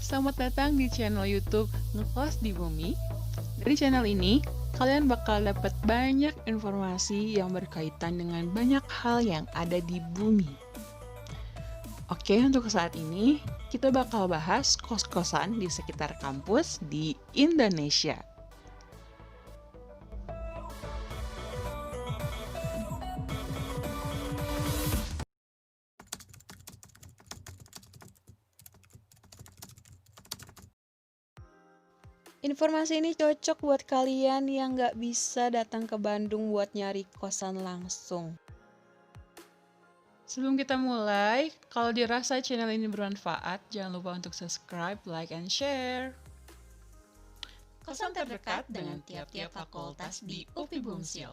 selamat datang di channel YouTube Ngekos di Bumi. Dari channel ini, kalian bakal dapat banyak informasi yang berkaitan dengan banyak hal yang ada di bumi. Oke, untuk saat ini, kita bakal bahas kos-kosan di sekitar kampus di Indonesia. Informasi ini cocok buat kalian yang nggak bisa datang ke Bandung buat nyari kosan langsung. Sebelum kita mulai, kalau dirasa channel ini bermanfaat, jangan lupa untuk subscribe, like, and share. Kosan terdekat dengan tiap-tiap fakultas di UPI Bumsil.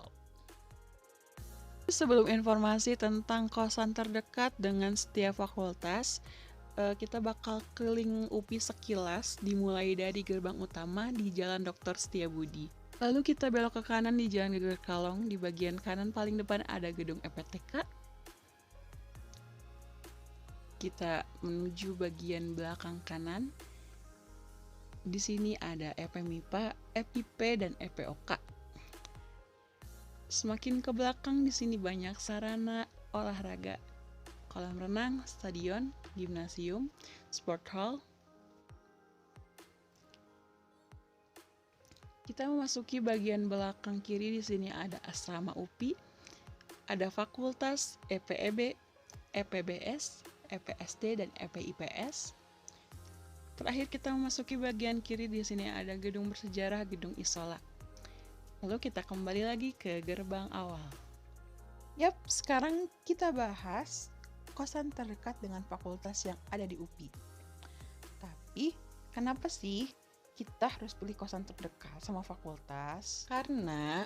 Sebelum informasi tentang kosan terdekat dengan setiap fakultas, kita bakal keliling UPI sekilas, dimulai dari gerbang utama di Jalan Dr. Setiabudi. Lalu kita belok ke kanan di Jalan Geger Kalong, di bagian kanan paling depan ada gedung EPTK. Kita menuju bagian belakang kanan. Di sini ada EPMIPA, EPIP, dan EPOK. Semakin ke belakang di sini banyak sarana olahraga, kolam renang, stadion, gimnasium, sport hall. Kita memasuki bagian belakang kiri, di sini ada asrama UPI, ada fakultas EPEB, EPBS, EPSD, dan EPIPS. Terakhir kita memasuki bagian kiri, di sini ada gedung bersejarah, gedung Isola. Lalu kita kembali lagi ke gerbang awal. Yap, sekarang kita bahas kosan terdekat dengan fakultas yang ada di UPI. Tapi, kenapa sih kita harus pilih kosan terdekat sama fakultas? Karena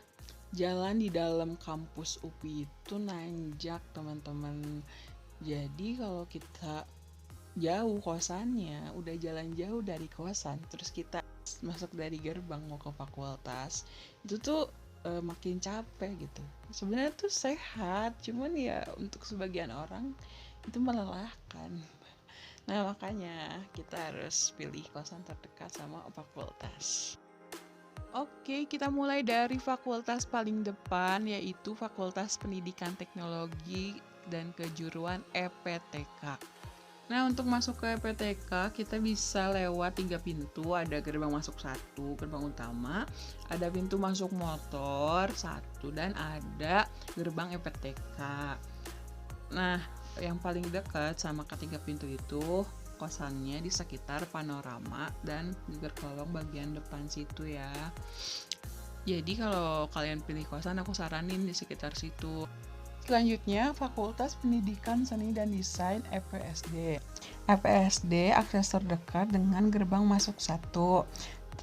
jalan di dalam kampus UPI itu nanjak, teman-teman. Jadi kalau kita jauh kosannya, udah jalan jauh dari kosan, terus kita masuk dari gerbang mau ke fakultas, itu tuh makin capek gitu. Sebenarnya tuh sehat, cuman ya untuk sebagian orang itu melelahkan. Nah, makanya kita harus pilih kosan terdekat sama fakultas. Oke, kita mulai dari fakultas paling depan, yaitu Fakultas Pendidikan Teknologi dan Kejuruan EPTK. Nah, untuk masuk ke EPTK, kita bisa lewat 3 pintu. Ada gerbang masuk 1, gerbang utama, ada pintu masuk motor 1, dan ada gerbang EPTK. Nah, yang paling dekat sama ketiga pintu itu kosannya di sekitar Panorama dan Geger Kolong bagian depan situ ya. Jadi kalau kalian pilih kosan, aku saranin di sekitar situ. Selanjutnya, Fakultas Pendidikan Seni dan Desain EPSD. EPSD akses terdekat dengan gerbang masuk 1.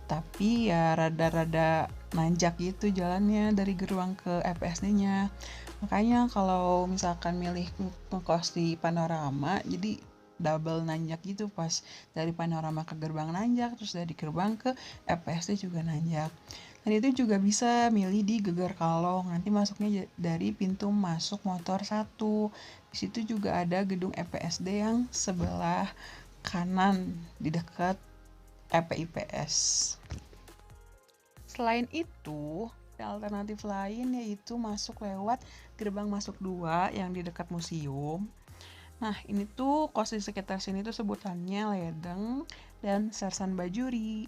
Tetapi ya rada-rada nanjak gitu jalannya dari gerbang ke EPSD-nya. Makanya kalau misalkan milih ngekos di Panorama, jadi double nanjak gitu, pas dari Panorama ke gerbang nanjak, terus dari gerbang ke EPSD juga nanjak. Dan itu juga bisa milih di Geger Kalong, nanti masuknya dari pintu masuk motor 1. Di situ juga ada gedung EPSD yang sebelah kanan di dekat EPIPS. Selain itu, alternatif lain yaitu masuk lewat gerbang masuk 2 yang di dekat museum. Nah, ini tuh kos di sekitar sini tuh sebutannya Ledeng dan Sersan Bajuri.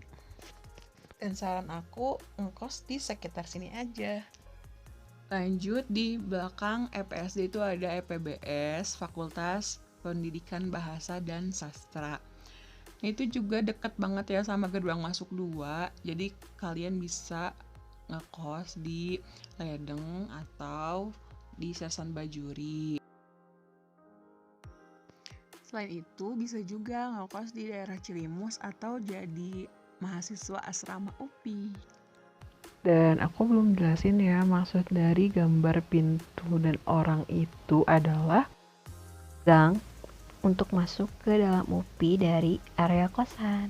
Dan saran aku ngekos di sekitar sini aja. Lanjut, di belakang EPSD itu ada EPBS, Fakultas Pendidikan Bahasa dan Sastra. Nah, itu juga dekat banget ya sama gerbang masuk 2, jadi kalian bisa ngekos di Ledeng atau di Sersan Bajuri. Selain itu, bisa juga ngekos di daerah Cilimus atau jadi mahasiswa asrama UPI. Dan aku belum jelasin ya, maksud dari gambar pintu dan orang itu adalah gang untuk masuk ke dalam UPI dari area kosan.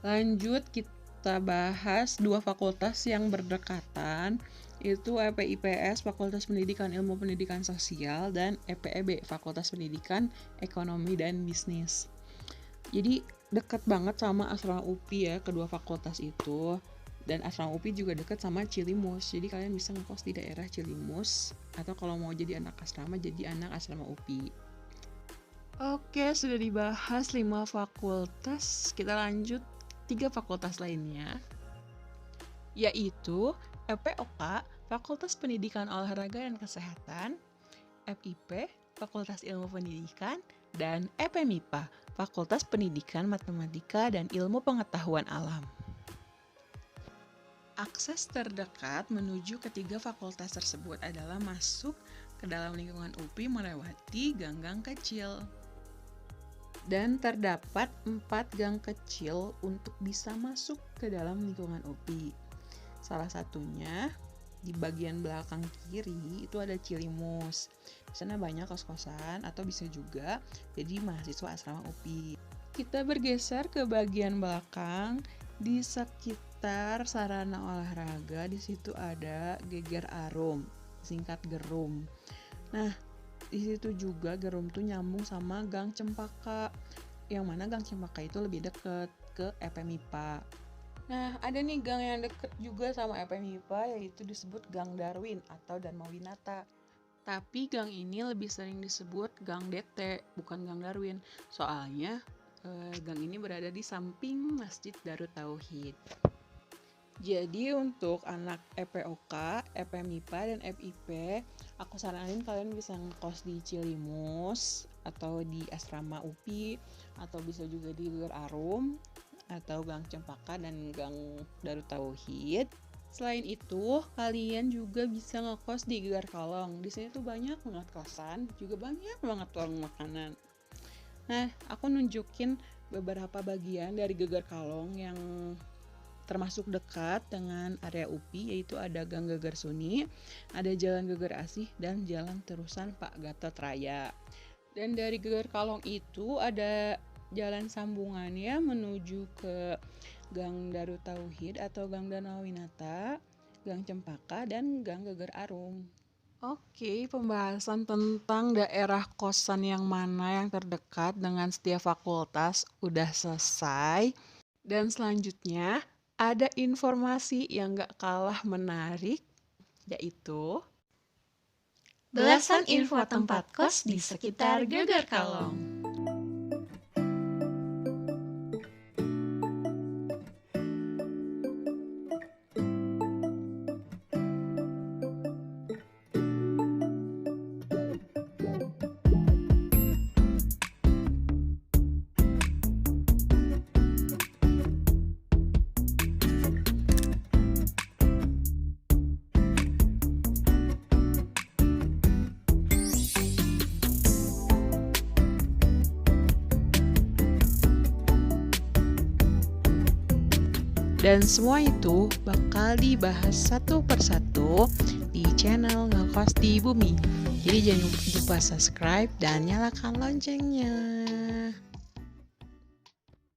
Lanjut, kita bahas 2 fakultas yang berdekatan, itu EPIPS, Fakultas Pendidikan Ilmu Pendidikan Sosial, dan EPEB, Fakultas Pendidikan Ekonomi dan Bisnis. Jadi dekat banget sama asrama UPI ya, kedua fakultas itu. Dan asrama UPI juga dekat sama Cilimus. Jadi kalian bisa ngekos di daerah Cilimus. Atau kalau mau jadi anak asrama, jadi anak asrama UPI. Oke, sudah dibahas 5 fakultas. Kita lanjut 3 fakultas lainnya. Yaitu FPOK, Fakultas Pendidikan Olahraga dan Kesehatan, FIP, Fakultas Ilmu Pendidikan, dan FMIPA, Fakultas Pendidikan Matematika dan Ilmu Pengetahuan Alam. Akses terdekat menuju ketiga fakultas tersebut adalah masuk ke dalam lingkungan UPI melewati gang-gang kecil. Dan terdapat 4 gang kecil untuk bisa masuk ke dalam lingkungan UPI. Salah satunya di bagian belakang kiri itu ada Cilimus. Di sana banyak kos-kosan atau bisa juga jadi mahasiswa asrama UPI. Kita bergeser ke bagian belakang. Di sekitar sarana olahraga di situ ada Geger Arum, singkat Gerum. Nah, di situ juga Gerum tuh nyambung sama Gang Cempaka. Yang mana Gang Cempaka itu lebih deket ke FMIPA. Nah, ada nih gang yang deket juga sama FMIPA, yaitu disebut Gang Darwin atau Darmawinata. Tapi gang ini lebih sering disebut Gang DT, bukan Gang Darwin. Soalnya gang ini berada di samping Masjid Darut Tauhid. Jadi untuk anak FPOK, FMIPA, dan FIP, aku saranin kalian bisa ngekos di Cilimus atau di asrama UPI, atau bisa juga di Geger Arum atau Gang Cempaka dan Gang Darut Tauhid. Selain itu, kalian juga bisa ngekos di Geger Kalong. Di sini tuh banyak banget kosan, juga banyak banget warung makanan. Nah, aku nunjukin beberapa bagian dari Geger Kalong yang termasuk dekat dengan area UPI, yaitu ada Gang Geger Suni, ada Jalan Geger Asih, dan Jalan Terusan Pak Gatot Raya. Dan dari Geger Kalong itu ada jalan sambungannya menuju ke Gang Darut Tauhid atau Gang Darmawinata, Gang Cempaka, dan Gang Geger Arum. Oke, pembahasan tentang daerah kosan yang mana yang terdekat dengan setiap fakultas udah selesai. Dan selanjutnya ada informasi yang gak kalah menarik, yaitu Belasan info tempat kos di sekitar Geger Kalong. Dan semua itu bakal dibahas satu persatu di channel Ngekos di Bumi. Jadi jangan lupa subscribe dan nyalakan loncengnya.